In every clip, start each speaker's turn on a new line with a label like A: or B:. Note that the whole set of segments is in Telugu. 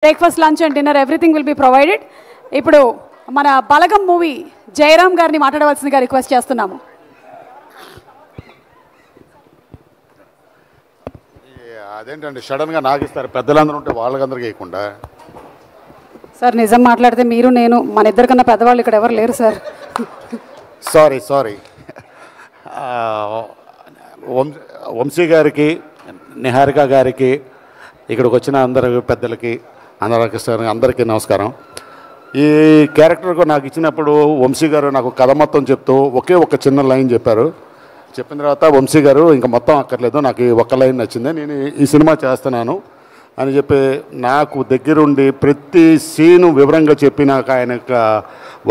A: Breakfast, lunch and dinner everything will be provided. ఇప్పుడు మన బలగం మూవీ జయరామ్ గారిని మాట్లాడవలసిందిగా రిక్వెస్ట్ చేస్తున్నాము.
B: అదేంటండి సడన్గా నాకు ఇస్తారు, పెద్దలందరూ ఉంటే వాళ్ళకందరికీ ఇవ్వకుండా.
A: సార్ నిజం మాట్లాడితే మీరు నేను మన ఇద్దరికన్నా పెద్దవాళ్ళు ఇక్కడ ఎవరు లేరు సార్.
B: సారీ వంశీ గారికి, నిహారిక గారికి, ఇక్కడికి వచ్చిన అందరి పెద్దలకి, అందరికీ నమస్కారం. ఈ క్యారెక్టర్కు నాకు ఇచ్చినప్పుడు వంశీ గారు నాకు కథ మొత్తం చెప్తూ ఒకే ఒక చిన్న లైన్ చెప్పారు. చెప్పిన తర్వాత వంశీ గారు ఇంకా మొత్తం అక్కర్లేదు, నాకు ఈ ఒక్క లైన్ నచ్చింది, నేను ఈ సినిమా చేస్తున్నాను అని చెప్పి నాకు దగ్గరుండి ప్రతి సీను వివరంగా చెప్పి నాకు ఆయన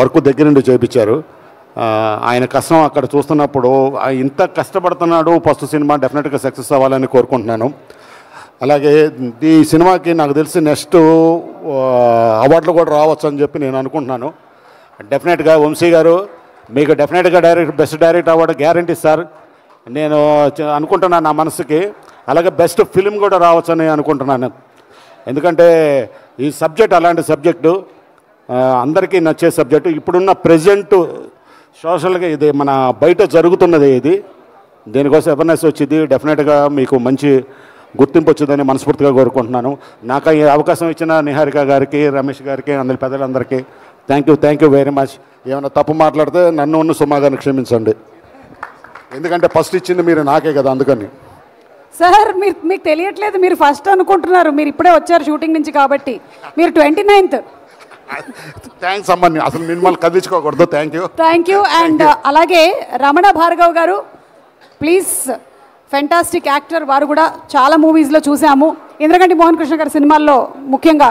B: వర్క్ దగ్గరుండి చేయించారు. ఆయన కష్టం అక్కడ చూస్తున్నప్పుడు ఇంత కష్టపడుతున్నాడు, ఫస్ట్ సినిమా డెఫినెట్గా సక్సెస్ అవ్వాలని కోరుకుంటున్నాను. అలాగే ఈ సినిమాకి నాకు తెలిసి నెక్స్ట్ అవార్డులు కూడా రావచ్చు అని చెప్పి నేను అనుకుంటున్నాను. డెఫినెట్గా వంశీ గారు మీకు డెఫినెట్గా best director award guarantee sir, నేను అనుకుంటున్నాను నా మనసుకి. అలాగే బెస్ట్ ఫిలిం కూడా రావచ్చని అనుకుంటున్నాను. ఎందుకంటే ఈ సబ్జెక్ట్ అలాంటి సబ్జెక్టు, అందరికీ నచ్చే సబ్జెక్టు. ఇప్పుడున్న ప్రజెంట్ సోషల్గా ఇది మన బయట జరుగుతున్నది, ఇది దీనికోసం అవేర్నెస్ వచ్చింది. డెఫినెట్గా మీకు మంచి గుర్తింపు వచ్చిందని మనస్ఫూర్తిగా కోరుకుంటున్నాను. నాకు ఈ అవకాశం ఇచ్చిన నిహారిక గారికి, రమేష్ గారికి, అందరి పెద్దలందరికీ థ్యాంక్ యూ వెరీ మచ్. ఏమైనా తప్పు మాట్లాడితే నన్ను సుమా గారిని క్షమించండి, ఎందుకంటే ఫస్ట్ ఇచ్చింది మీరు నాకే కదా, అందుకని.
A: సార్ మీకు తెలియట్లేదు, మీరు ఫస్ట్ అనుకుంటున్నారు, మీరు ఇప్పుడే వచ్చారు షూటింగ్ నుంచి కాబట్టి. మీరు 29th.
B: థ్యాంక్స్ అమ్మా, అసలు మిమ్మల్ని కదిలించుకోకూడదు. Thank you.
A: అండ్ అలాగే రమణ భార్గవ్ గారు, ప్లీజ్, ఫెంటాస్టిక్ యాక్టర్. వారు కూడా చాలా మూవీస్లో చూసాము. ఇంద్రగంటి మోహన్ కృష్ణ గారి సినిమాల్లో ముఖ్యంగా